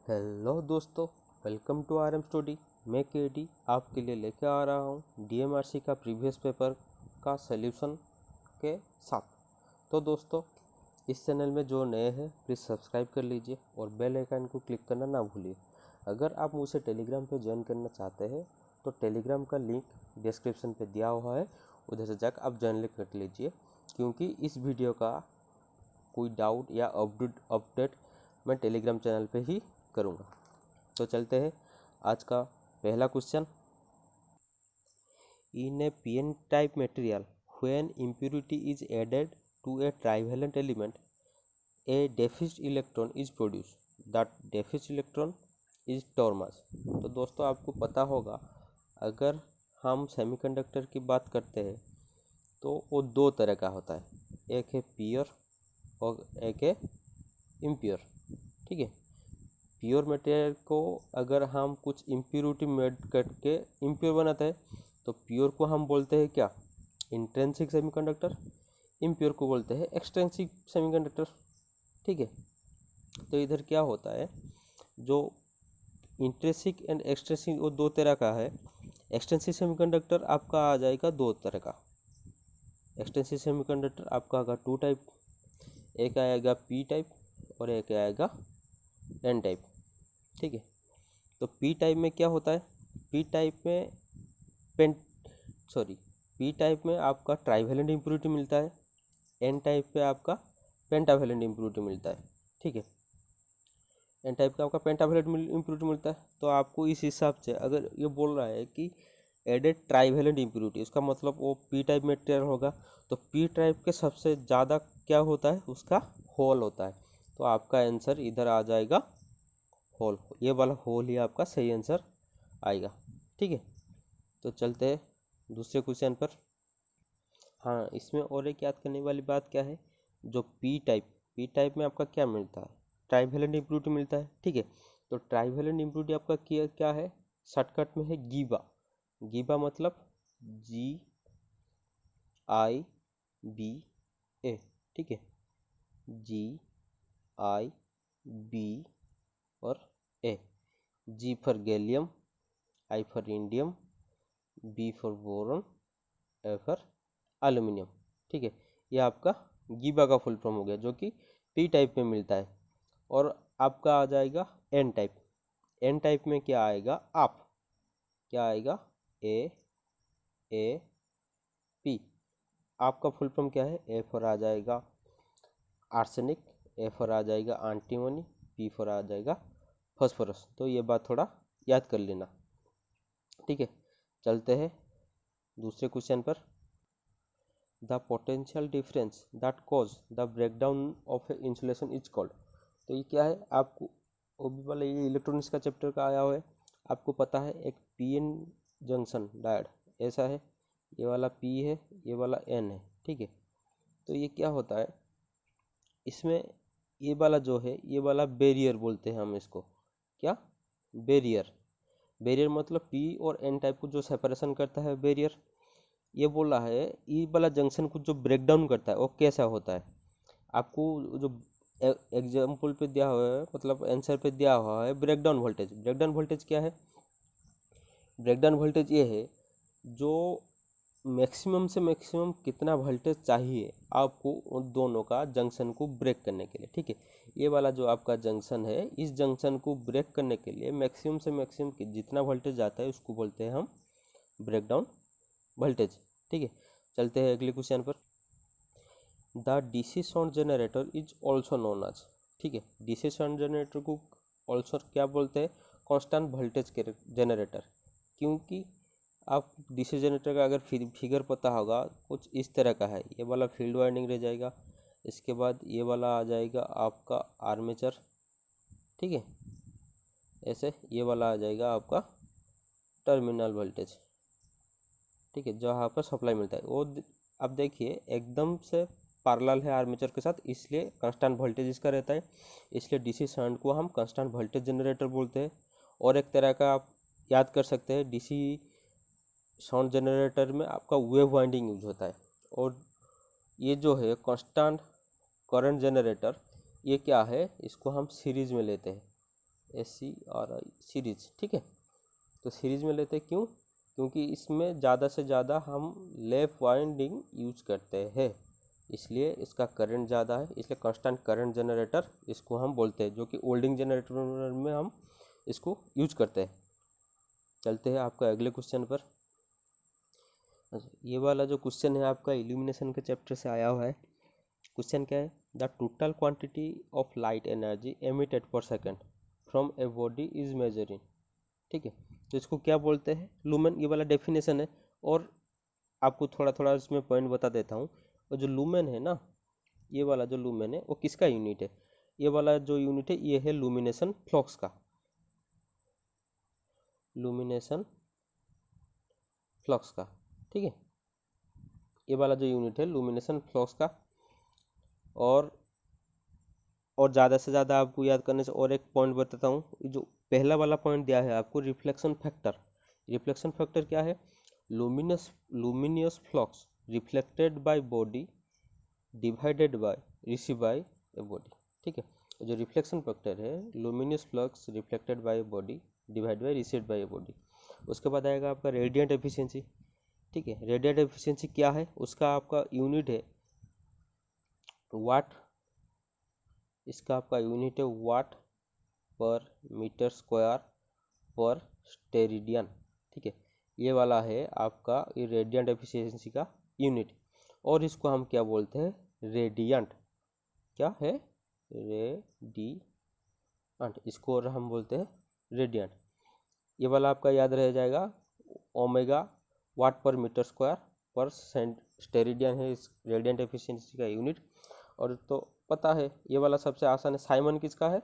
Hello दोस्तों, welcome to R M study. मैं KD आपके लिए लेके आ रहा हूँ डीएमआरसी का प्रीवियस पेपर का सल्यूशन के साथ। तो दोस्तों, इस चैनल में जो नए हैं प्लीज़ सब्सक्राइब कर लीजिए और बेल आइकन को क्लिक करना ना भूलिए। अगर आप मुझे टेलीग्राम पे ज्वाइन करना चाहते हैं तो टेलीग्राम का लिंक डिस्क्रिप्शन पे दिया हुआ है, उधर से जाकर आप ज्वाइन कर लीजिए, क्योंकि इस वीडियो का कोई डाउट या अपडेट मैं टेलीग्राम चैनल पे ही करूँगा। तो चलते हैं आज का पहला question. In a PN type material when impurity is added to a trivalent element a deficit electron is produce, that deficit electron is termed as. तो दोस्तों, आपको पता होगा, अगर हम सेमीकंडक्टर की बात करते हैं तो वो दो तरह का होता है, एक है प्योर और एक है इम्प्योर। ठीक है, प्योर मटेरियल को अगर हम कुछ इम्प्योरिटी मेड करके इम्प्योर बनाते हैं तो प्योर को हम बोलते हैं क्या, इंट्रिंसिक सेमीकंडक्टर। इम्प्योर को बोलते हैं एक्सट्रिंसिक सेमीकंडक्टर। ठीक है, तो इधर क्या होता है, जो इंट्रिंसिक एंड एक्सट्रिंसिक वो दो तरह का है। एक्सट्रिंसिक सेमीकंडक्टर आपका आ जाएगा दो तरह का। एक्सट्रिंसिक सेमीकंडक्टर आपका आएगा टू टाइप, एक आएगा पी टाइप और एक आएगा एन टाइप। ठीक है, तो पी टाइप में क्या होता है, पी टाइप में पी टाइप में आपका ट्राइवेलेंट इम्प्योरिटी मिलता है, एन टाइप पे आपका पेंटावेलेंट इम्प्योरिटी मिलता है। ठीक है, एन टाइप का आपका पेंटावेलेंट इम्प्योरिटी मिलता है। तो आपको इस हिसाब से अगर ये बोल रहा है कि एडेड ट्राइवेलेंट इम्प्योरिटी, उसका मतलब वो पी टाइप मटेरियल होगा। तो पी टाइप के सबसे ज़्यादा क्या होता है, उसका होल होता है। तो आपका आंसर इधर आ जाएगा होल, ये वाला होल ही आपका सही आंसर आएगा। ठीक है, तो चलते हैं दूसरे क्वेश्चन पर। हाँ, इसमें और एक याद करने वाली बात क्या है, जो पी टाइप में आपका क्या मिलता है, ट्राइवेलेंट इम्प्योरिटी मिलता है। ठीक है, तो ट्राइवेलेंट इम्प्योरिटी आपका क्या है, शॉर्टकट में है गीबा। गीबा मतलब GIBA। ठीक है, GIB और A। G for gallium, I for indium, B for boron, A for aluminium. ठीक है, ये आपका गीबा का फुल फॉर्म हो गया, जो कि पी टाइप में मिलता है। और आपका आ जाएगा एन टाइप। एन टाइप में क्या आएगा, क्या आएगा, AAP। आपका फुल फॉर्म क्या है, ए फॉर आ जाएगा आर्सेनिक, ए फॉर आ जाएगा एंटीमनी, पी फॉर आ जाएगा फास्फोरस। तो ये बात थोड़ा याद कर लेना। ठीक है, चलते हैं दूसरे क्वेश्चन पर। The potential difference that cause the breakdown of a insulation is called. तो ये क्या है, आपको वो भी वाला ये इलेक्ट्रॉनिक्स का चैप्टर का आया हुआ है। आपको पता है एक पीएन जंक्शन डायोड ऐसा है, ये वाला पी है, ये वाला एन है। ठीक है, तो ये क्या होता है, इसमें ये वाला जो है, ये वाला बैरियर बोलते हैं हम इसको, क्या, बैरियर। बैरियर मतलब पी और एन टाइप को जो सेपरेशन करता है बैरियर। ये बोल रहा है ई वाला जंक्शन को जो ब्रेक डाउन करता है वो कैसा होता है। आपको जो एग्जाम्पल पे दिया हुआ है, मतलब आंसर पे दिया हुआ है break down voltage. Break down voltage क्या है, ब्रेक डाउन वोल्टेज ये है जो मैक्सिमम से मैक्सिमम कितना वोल्टेज चाहिए आपको उन दोनों का जंक्शन को ब्रेक करने के लिए। ठीक है, ये वाला जो आपका जंक्शन है, इस जंक्शन को ब्रेक करने के लिए मैक्सिमम से मैक्सिमम जितना वोल्टेज आता है उसको बोलते हैं हम ब्रेक डाउन वोल्टेज। ठीक है, चलते हैं अगले क्वेश्चन पर। The DC sound generator is also known as. ठीक है, डीसी साउंड जनरेटर को ऑल्सो क्या बोलते हैं, कांस्टेंट वोल्टेज जनरेटर। क्योंकि आप डीसी जनरेटर का अगर फिगर पता होगा, कुछ इस तरह का है। ये वाला फील्ड वाइंडिंग रह जाएगा, इसके बाद ये वाला आ जाएगा आपका आर्मेचर। ठीक है, ऐसे ये वाला आ जाएगा आपका टर्मिनल वोल्टेज। ठीक है, जहाँ पर सप्लाई मिलता है वो अब देखिए एकदम से पैरेलल है आर्मेचर के साथ, इसलिए कांस्टेंट वोल्टेज इसका रहता है। इसलिए डीसी शंट को हम कांस्टेंट वोल्टेज जनरेटर बोलते हैं। और एक तरह का आप याद कर सकते हैं, डीसी साउंड जनरेटर में आपका वेव वाइंडिंग यूज होता है। और ये जो है कांस्टेंट करंट जनरेटर, ये क्या है, इसको हम सीरीज में लेते हैं। SCRI सीरीज, ठीक है। तो सीरीज में लेते हैं क्यों? क्योंकि इसमें ज़्यादा से ज़्यादा हम लैप वाइंडिंग यूज करते हैं, इसलिए इसका करंट ज़्यादा है, इसलिए कांस्टेंट करंट जनरेटर इसको हम बोलते हैं, जो कि ओल्डिंग जनरेटर में हम इसको यूज करते हैं। चलते हैं आपका अगले क्वेश्चन पर। ये वाला जो क्वेश्चन है आपका इल्यूमिनेशन के चैप्टर से आया हुआ है। क्वेश्चन क्या है? The total quantity of light energy emitted per second from a body is measuring, ठीक है। तो इसको क्या बोलते हैं? लूमेन। ये वाला डेफिनेशन है, और आपको थोड़ा थोड़ा इसमें पॉइंट बता देता हूँ। और जो लूमेन है ना, ये वाला जो लूमेन है वो किसका यूनिट है? ये वाला जो यूनिट है ये है लुमिनेशन फ्लक्स का, लुमिनेशन फ्लक्स का, ठीक है। ये वाला जो यूनिट है लुमिनेशन फ्लक्स का। और ज़्यादा से ज़्यादा आपको याद करने से और एक पॉइंट बताता हूँ। जो पहला वाला पॉइंट दिया है आपको रिफ्लेक्शन फैक्टर। रिफ्लेक्शन फैक्टर क्या है? Luminous flux reflected by body divided by receive by a body, ठीक है। जो रिफ्लेक्शन फैक्टर है luminous flux reflected by body divide by received by a body. उसके बाद आएगा आपका रेडिएंट एफिशिएंसी, ठीक है। रेडिएंट एफिशिएंसी क्या है? उसका आपका यूनिट है वाट। इसका आपका यूनिट है वाट पर मीटर स्क्वायर पर स्टेरिडियन, ठीक है। ये वाला है आपका रेडिएंट एफिशिएंसी का यूनिट। और इसको हम क्या बोलते हैं? रेडियंट। क्या है? रेडियंट। इसको और हम बोलते हैं रेडियंट। ये वाला आपका याद रह जाएगा, ओमेगा वाट पर मीटर स्क्वायर पर स्टेरिडियन है इस रेडियंट एफिशिएंसी का यूनिट। और तो पता है ये वाला सबसे आसान है, साइमन किसका है?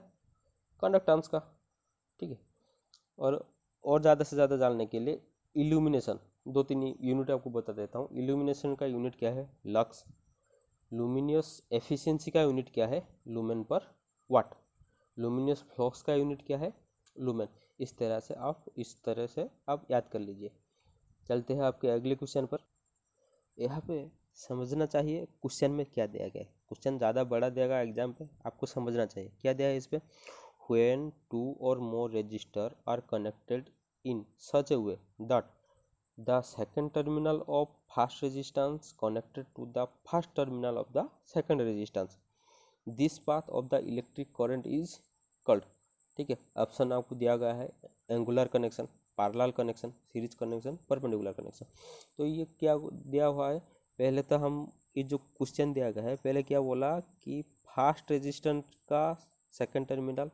कंडक्टेंस का, ठीक है। और ज़्यादा से ज़्यादा जानने के लिए इल्यूमिनेशन 2-3 यूनिट आपको बता देता हूँ। इल्यूमिनेशन का यूनिट क्या है? लक्स। लुमिनियस एफिशिएंसी का यूनिट क्या है? लुमेन पर वाट। लुमिनियस फ्लक्स का यूनिट क्या है? लुमेन। इस तरह से आप याद कर लीजिए। चलते हैं आपके अगले क्वेश्चन पर। यहाँ पे समझना चाहिए क्वेश्चन में क्या दिया गया है। क्वेश्चन ज़्यादा बड़ा देगा एग्जाम पे, आपको समझना चाहिए क्या दिया है इस पे। When two or more resistors are connected in such a way that the second terminal of first resistance connected to the first terminal of the second resistance, this path of the electric current is called, ठीक है। Option आपको दिया गया है angular connection, parallel connection, series connection, perpendicular connection. तो ये क्या दिया हुआ है? पहले तो हम ये जो क्वेश्चन दिया गया है, पहले क्या बोला कि फर्स्ट रेजिस्टेंस का सेकंड टर्मिनल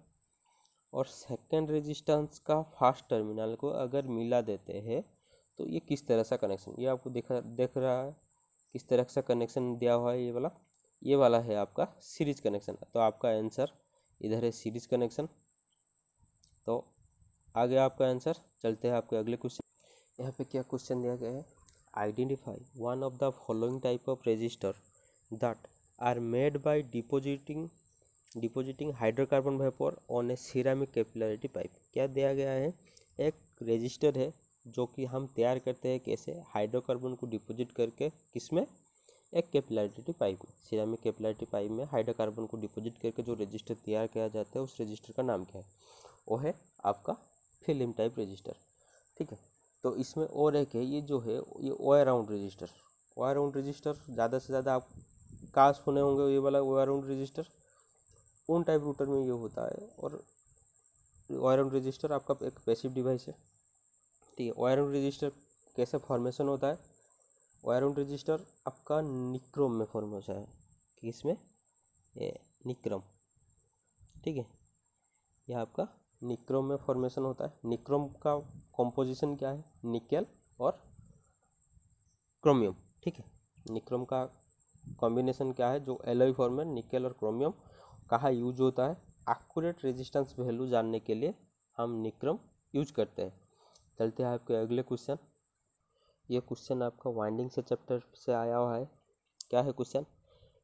और सेकंड रेजिस्टेंस का फर्स्ट टर्मिनल को अगर मिला देते हैं तो ये किस तरह से कनेक्शन, ये आपको देख रहा है किस तरह से कनेक्शन दिया हुआ है। ये वाला है आपका सीरीज कनेक्शन। तो आपका आंसर इधर है सीरीज कनेक्शन। तो आ गया आपका आंसर। चलते हैं आपके अगले क्वेश्चन। यहाँ पे क्या क्वेश्चन दिया गया है? Identify one of the following type of resistor that are made by depositing hydrocarbon vapour on a ceramic capillary pipe. क्या दिया गया है? एक रेजिस्टर है जो कि हम तैयार करते हैं कैसे? हाइड्रोकार्बन को डिपोजिट करके, किसमें? एक कैपिलरी पाइप में, सिरामिक कैपिलरी पाइप में हाइड्रोकार्बन को डिपोजिट करके जो रजिस्टर तैयार किया जाता है उस रजिस्टर का नाम क्या है? वो है आपका फिल्म टाइप रजिस्टर, ठीक है। तो इसमें और एक है, ये जो है ये wire round register. Wire round register ज़्यादा से ज़्यादा आप कहाँ सुने होंगे? ये वाला वायर राउंड रजिस्टर उन टाइप रूटर में ये होता है। और वायर राउंड रजिस्टर आपका एक पैसिव डिवाइस है, ठीक है। वायर राउंड रजिस्टर कैसे फॉर्मेशन होता है? वायर राउंड रजिस्टर आपका निक्रोम में फॉर्मेशन है। किसमें? ये निक्रोम, ठीक है। यह आपका निक्रोम में फॉर्मेशन होता है। निक्रोम का कॉम्पोजिशन क्या है? निकेल और क्रोमियम, ठीक है। निक्रोम का कॉम्बिनेशन क्या है? जो एलॉय फॉर्म में निकेल और क्रोमियम कहाँ यूज होता है? एक्यूरेट रेजिस्टेंस वैल्यू जानने के लिए हम निक्रोम यूज करते हैं। चलते हैं आपके अगले क्वेश्चन। ये क्वेश्चन आपका वाइंडिंग से चैप्टर से आया हुआ है। क्या है question?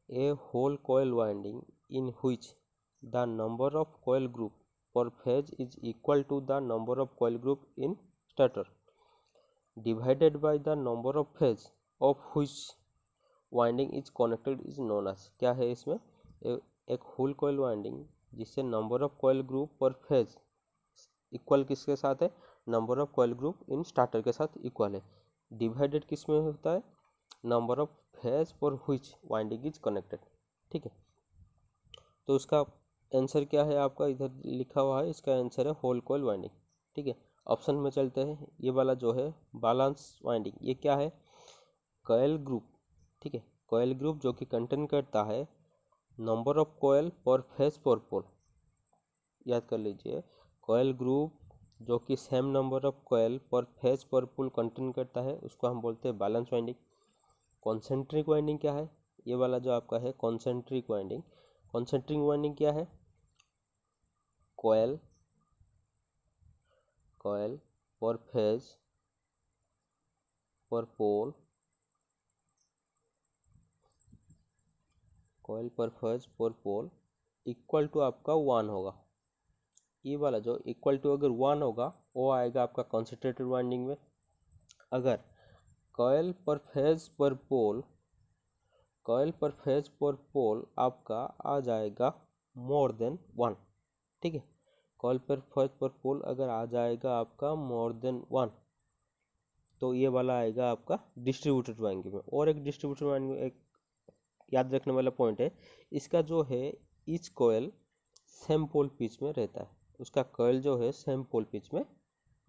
A whole coil winding in which the number of coil group per phase is equal to the number of coil group in starter divided by the number of phase of which winding is connected is known as. क्या है इसमें? एक whole coil winding जिससे number of coil group per phase equal किसके साथ है, number of coil group in starter के साथ इक्वल है। डिवाइडेड किस में होता है, number of phase for which winding is connected. ठीक है, तो उसका आंसर क्या है, आपका इधर लिखा हुआ है, इसका आंसर है होल कॉइल वाइंडिंग। ठीक है, ऑप्शन में चलते हैं। ये वाला जो है बैलेंस वाइंडिंग, ये क्या है, कॉइल ग्रुप। ठीक है, कॉइल ग्रुप जो कि कंटेन करता है नंबर ऑफ कॉइल पर फेज पर पोल। याद कर लीजिए, कॉइल ग्रुप जो कि सेम नंबर ऑफ कॉइल पर फेज पर पोल कंटेन करता है उसको हम बोलते हैं बैलेंस वाइंडिंग। कॉन्सेंट्रिक वाइंडिंग क्या है, ये वाला जो आपका है कॉन्सेंट्रिक वाइंडिंग। कॉन्सेंट्रिक वाइंडिंग क्या है, कॉइल पर फेज पर पोल, कॉइल पर फेज पर पोल इक्वल टू आपका 1 होगा। ये वाला जो इक्वल टू अगर 1 होगा वो आएगा आपका कॉन्सेंट्रेटेड वाइंडिंग में। अगर कॉइल पर फेज पर पोल आपका आ जाएगा मोर देन 1। ठीक है, कॉइल पर फेज पर पोल अगर आ जाएगा आपका मोर देन 1 तो ये वाला आएगा आपका डिस्ट्रीब्यूटेड वाइंडिंग में। और एक डिस्ट्रीब्यूटेड वाइंडिंग एक याद रखने वाला पॉइंट है, इसका जो है each coil same pole pitch में रहता है, उसका कॉइल जो है सेम पोल पिच में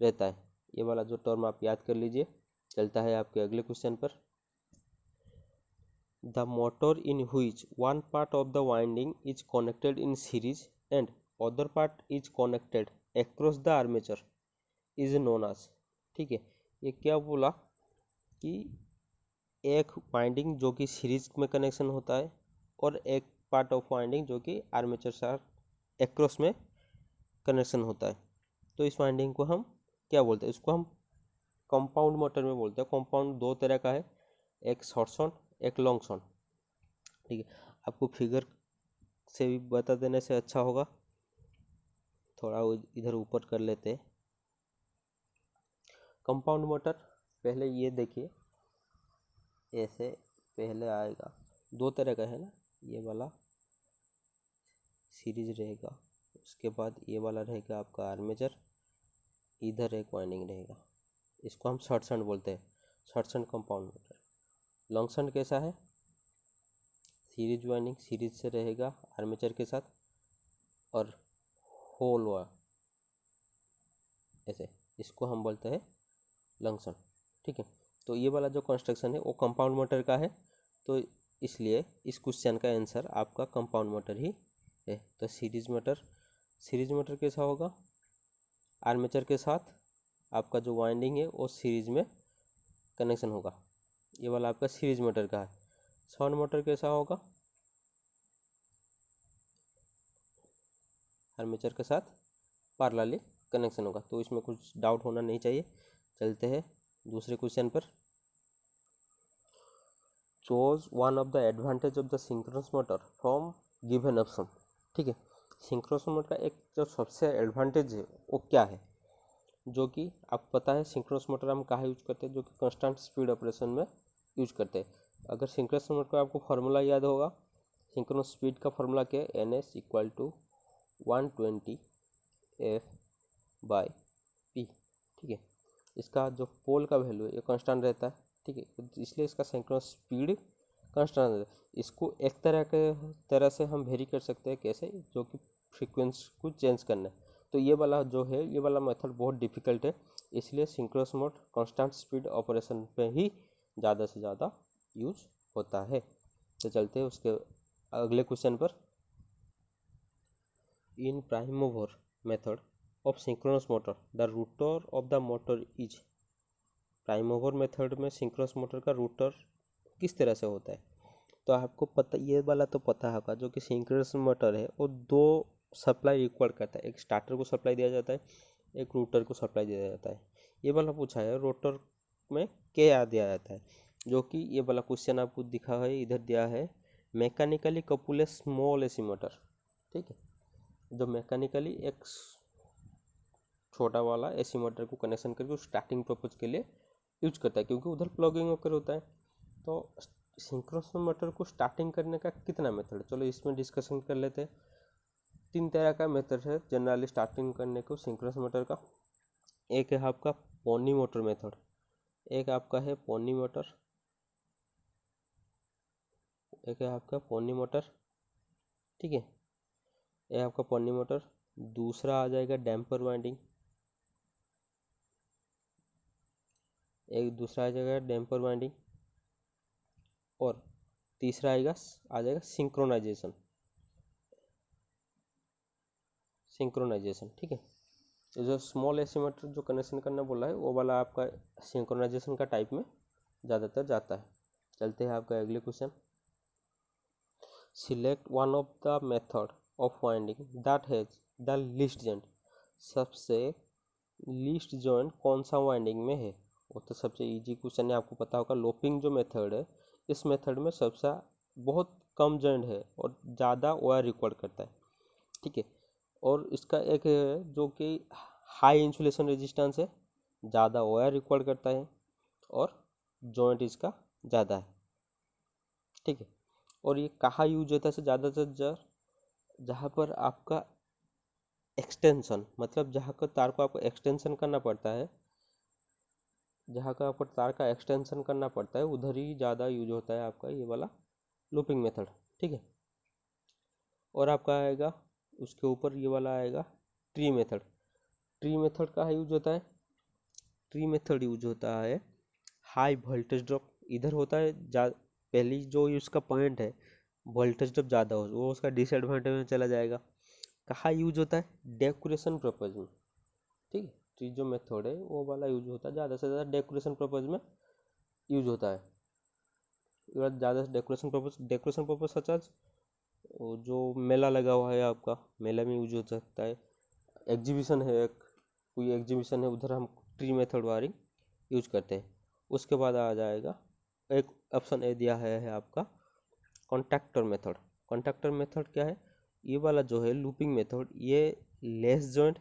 रहता है। ये वाला जो टर्म आप याद कर लीजिए। चलता है आपके अगले क्वेश्चन पर। The motor in which one part of the winding is connected in series and other part is connected across the armature is known as. ठीक है, ये क्या बोला कि एक वाइंडिंग जो कि सीरीज में कनेक्शन होता है और एक पार्ट ऑफ वाइंडिंग जो कि आर्मेचर साथ एक्रॉस में कनेक्शन होता है, तो इस वाइंडिंग को हम क्या बोलते हैं, इसको हम कंपाउंड मोटर में बोलते हैं। कंपाउंड दो तरह का है, एक शॉर्ट शॉन्ट, एक लॉन्ग शॉन्ट। ठीक है, आपको फिगर से भी बता देने से अच्छा होगा, थोड़ा इधर ऊपर कर लेते हैं। कंपाउंड मोटर पहले ये देखिए, ऐसे पहले आएगा, दो तरह का है ना, ये वाला सीरीज रहेगा, उसके बाद ये वाला रहेगा आपका आर्मेचर, इधर एक वाइंडिंग रहेगा, इसको हम शॉर्ट शंट बोलते हैं, short shunt compound motor. Long shunt कैसा है, सीरीज वाइंडिंग सीरीज से रहेगा आर्मेचर के साथ और होल हुआ ऐसे, इसको हम बोलते हैं लॉन्ग शंट। ठीक है, तो ये वाला जो कंस्ट्रक्शन है वो कंपाउंड मोटर का है, तो इसलिए इस क्वेश्चन का आंसर आपका कंपाउंड मोटर ही है। तो सीरीज मोटर कैसा होगा, आर्मेचर के साथ आपका जो वाइंडिंग है वो सीरीज में कनेक्शन होगा, ये वाला आपका सीरीज मोटर का है। शंट मोटर कैसा होगा, आर्मेचर के साथ पैरेलली कनेक्शन होगा। तो इसमें कुछ डाउट होना नहीं चाहिए। चलते हैं दूसरे क्वेश्चन पर। Choose one of the advantage of the synchronous motor from given option. ठीक है, सिंक्रोनस मोटर का एक जो सबसे एडवांटेज है वो क्या है, जो कि आपको पता है सिंक्रोनस मोटर हम कहाँ यूज करते हैं, जो कि कांस्टेंट स्पीड ऑपरेशन में यूज करते हैं। अगर सिंक्रोनस मोटर का आपको फार्मूला याद होगा, सिंक्रोनस स्पीड का फार्मूला क्या है, NS इक्वल टू 120 F/P। ठीक है, इसका जो पोल का वैल्यू है ये कांस्टेंट रहता है। ठीक है, इसलिए इसका सिंक्रोनस स्पीड कांस्टेंट रहता है। इसको एक तरह से हम वेरी कर सकते हैं, कैसे, जो कि फ्रीक्वेंसी को चेंज करना है। तो ये वाला जो है, ये वाला मेथड बहुत डिफिकल्ट है, इसलिए synchronous mode constant speed operation पे ही ज़्यादा से ज़्यादा यूज होता है। तो चलते हैं उसके अगले क्वेश्चन पर। In prime mover method of synchronous motor the rotor of the motor is. Prime mover method में सिंक्रोनस मोटर का रोटर किस तरह से होता है, तो आपको पता, ये वाला तो पता होगा, जो कि सिंक्रोनस मोटर है वो दो सप्लाई इक्वल करता है, एक स्टार्टर को सप्लाई दिया जाता है, एक रोटर को सप्लाई दिया जाता है। ये वाला पूछा है रोटर में क्या दिया जाता है, जो कि ये वाला क्वेश्चन आपको दिखा है, इधर दिया है mechanically couple small AC motor. ठीक है, जो मैकेनिकली एक छोटा वाला एसी मोटर को कनेक्शन करके स्टार्टिंग पर्पज के लिए यूज करता है, क्योंकि उधर प्लगिंग होकर होता है। तो सिंक्रोनस मोटर को स्टार्टिंग करने का कितना मेथड, चलो इसमें डिस्कशन कर लेते हैं। तीन तरह का मेथड है जनरली स्टार्टिंग करने को सिंक्रोनस मोटर का। एक है आपका पोनी मोटर मेथड, एक आपका है पोनी मोटर, एक है आपका पोनी मोटर, ठीक है, ये आपका पोनी मोटर। दूसरा आ जाएगा डैम्पर वाइंडिंग, एक दूसरा आ जाएगा डैम्पर वाइंडिंग, और तीसरा आ जाएगा सिंक्रोनाइजेशन, सिंक्रोनाइजेशन, ठीक है। तो जो स्मॉल एसी मोटर जो कनेक्शन करना बोला है वो वाला आपका सिंक्रोनाइजेशन का टाइप में ज़्यादातर जाता है। चलते हैं आपका अगले question. Select one of the method of winding that has the least joint. सबसे लीस्ट जॉइंट कौन सा वाइंडिंग में है? वो तो सबसे इजी क्वेश्चन है, आपको पता होगा। लोपिंग जो मेथड है, इस मेथड में सबसे बहुत कम जॉइंट है और ज़्यादा वायर रिक्वायर करता है, ठीक है। और इसका एक है जो कि हाई इंसुलेशन रेजिस्टेंस है, ज़्यादा वायर रिक्वायर करता है और जॉइंट इसका ज़्यादा है, ठीक है। और ये कहाँ यूज होता है ज़्यादातर? जहाँ पर आपका एक्सटेंशन, मतलब जहाँ का तार को आपको एक्सटेंशन करना पड़ता है, जहाँ का आपको तार का एक्सटेंशन करना पड़ता है उधर ही ज़्यादा यूज होता है आपका ये वाला लूपिंग मेथड, ठीक है। और आपका आएगा उसके ऊपर ये वाला आएगा ट्री मेथड। ट्री मेथड का यूज होता है, ट्री मेथड यूज होता है हाई वोल्टेज ड्रॉप। इधर होता है पहली जो उसका पॉइंट है वोल्टेज ड्रॉप ज़्यादा हो, वो उसका डिसएडवांटेज में चला जाएगा। कहाँ यूज होता है? डेकोरेशन पर्पज में, ठीक है। ट्री जो मेथड है वो वाला यूज होता है ज़्यादा से ज़्यादा डेकोरेशन पर्पज में यूज होता है। ज़्यादा डेकोरेशन पर्पज सच आज जो मेला लगा हुआ है आपका, मेला में यूज हो सकता है। एग्जीबिशन है, एक कोई एग्जीबिशन है, उधर हम ट्री मेथड वायरिंग यूज करते हैं। उसके बाद आ जाएगा एक ऑप्शन ए दिया है आपका कॉन्ट्रैक्टर मेथड। कॉन्ट्रैक्टर मेथड क्या है? ये वाला जो है लूपिंग मेथड, ये लेस जॉइंट,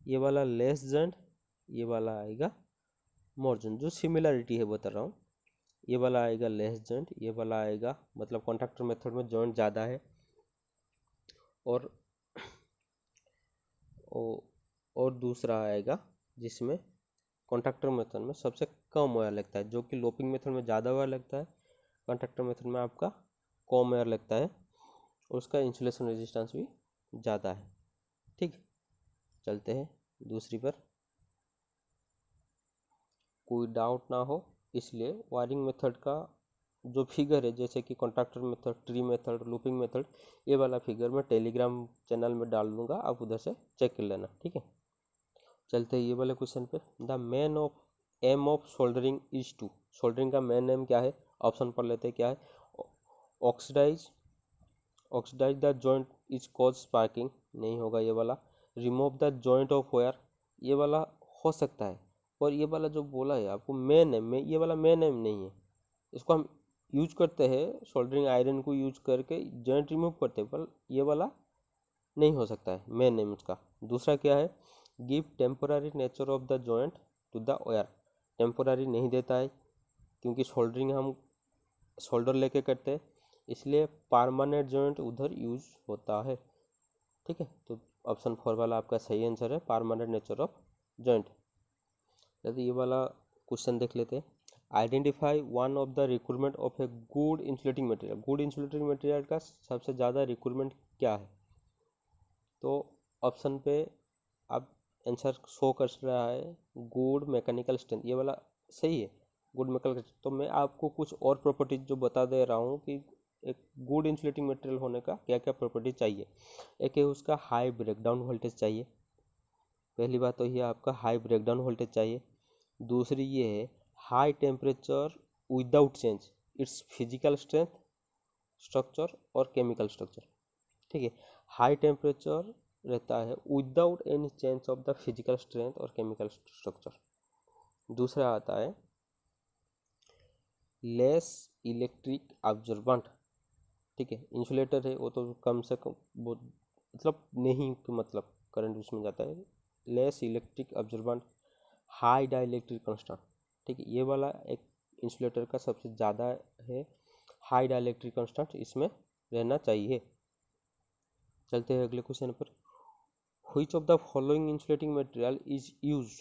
ये वाला लेस जॉइंट, ये वाला आएगा मोर जॉइंट। जो सिमिलरिटी है बता रहा हूँ, ये वाला आएगा लेस जॉइंट, ये वाला आएगा, मतलब कॉन्ट्रैक्टर मेथड में जॉइंट ज़्यादा है और और दूसरा आएगा जिसमें कॉन्ट्रैक्टर मेथड में सबसे कम वायर लगता है, जो कि लोपिंग मेथड में ज़्यादा वायर लगता है, कॉन्ट्रैक्टर मेथड में आपका कम वायर लगता है, उसका इंसुलेशन रेजिस्टेंस भी ज़्यादा है, ठीक। चलते हैं दूसरी पर, कोई डाउट ना हो इसलिए वायरिंग मेथड का जो फिगर है, जैसे कि contractor method, tree method, looping method, ये वाला फिगर मैं टेलीग्राम चैनल में डाल दूंगा, आप उधर से चेक कर लेना, ठीक है। चलते हैं ये वाले क्वेश्चन पे। The main of aim of soldering is to. Soldering का मेन एम क्या है? ऑप्शन पढ़ लेते हैं क्या है। Oxidise the joint is cause sparking, नहीं होगा ये वाला। Remove the joint of wire, ये वाला हो सकता है, और ये वाला जो बोला है आपको मेन एम में, ये वाला मेन एम नहीं है। इसको हम यूज करते हैं सोल्डरिंग आयरन को यूज करके जॉइंट रिमूव करते हैं, पर ये वाला नहीं हो सकता है मेन नेम उसका। दूसरा क्या है? Give temporary nature of the joint to the wire. Temporary नहीं देता है क्योंकि सोल्डरिंग हम शोल्डर लेके करते हैं, इसलिए परमानेंट जॉइंट उधर यूज होता है, ठीक है। तो ऑप्शन 4 वाला आपका सही आंसर है, परमानेंट नेचर ऑफ जॉइंट। जैसे ये वाला क्वेश्चन देख लेते हैं। Identify one of the requirement of a good insulating material. Good insulating material का सबसे ज़्यादा रिक्वायरमेंट क्या है? तो ऑप्शन पे आप आंसर शो कर रहा है गुड मैकेनिकल स्ट्रेंथ, ये वाला सही है, गुड मैकेनिकल। तो मैं आपको कुछ और प्रॉपर्टीज जो बता दे रहा हूँ कि एक गुड इंसुलेटिंग मटेरियल होने का क्या क्या प्रॉपर्टीज चाहिए। एक है उसका हाई ब्रेकडाउन वोल्टेज चाहिए, पहली बात तो ये आपका हाई ब्रेकडाउन वोल्टेज चाहिए। दूसरी ये है high temperature without change it's physical strength, structure और केमिकल स्ट्रक्चर, ठीक है। हाई टेम्परेचर रहता है without any change of the physical strength और केमिकल स्ट्रक्चर। दूसरा आता है लेस इलेक्ट्रिक ऑब्जर्वेंट, ठीक है। इंसुलेटर है वो तो कम से कम वो मतलब नहीं, मतलब करंट उसमें जाता है। Less electric observant, high dielectric constant, ठीक है। ये वाला एक इंसुलेटर का सबसे ज़्यादा है, हाई डाइलेक्ट्रिक कांस्टेंट इसमें रहना चाहिए। चलते हैं अगले क्वेश्चन पर। Which of the following insulating material is use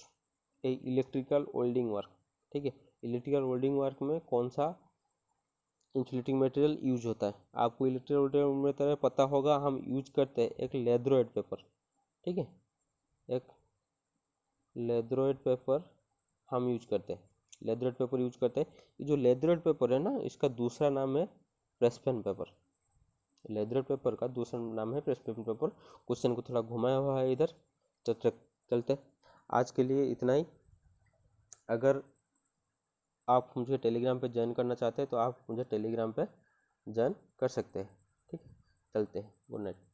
A electrical welding work. ठीक है, इलेक्ट्रिकल वेल्डिंग वर्क में कौन सा इंसुलेटिंग मटेरियल यूज होता है। आपको इलेक्ट्रिकल वेल्डिंग मटेरियल पता होगा, हम यूज करते हैं एक लेथरोइड पेपर। ठीक है, एक लेथरोइड पेपर हम यूज करते हैं, लेथरोइड पेपर यूज करते हैं। ये जो लेथरोइड पेपर है ना, इसका दूसरा नाम है प्रेसपेन पेपर। लेथरोइड पेपर का दूसरा नाम है प्रेसपेन पेपर। क्वेश्चन को थोड़ा घुमाया हुआ है इधर। तो चलते, आज के लिए इतना ही। अगर आप मुझे टेलीग्राम पे ज्वाइन करना चाहते हैं तो आप मुझे टेलीग्राम पे ज्वाइन कर सकते हैं। ठीक है, चलते हैं, गुड नाइट।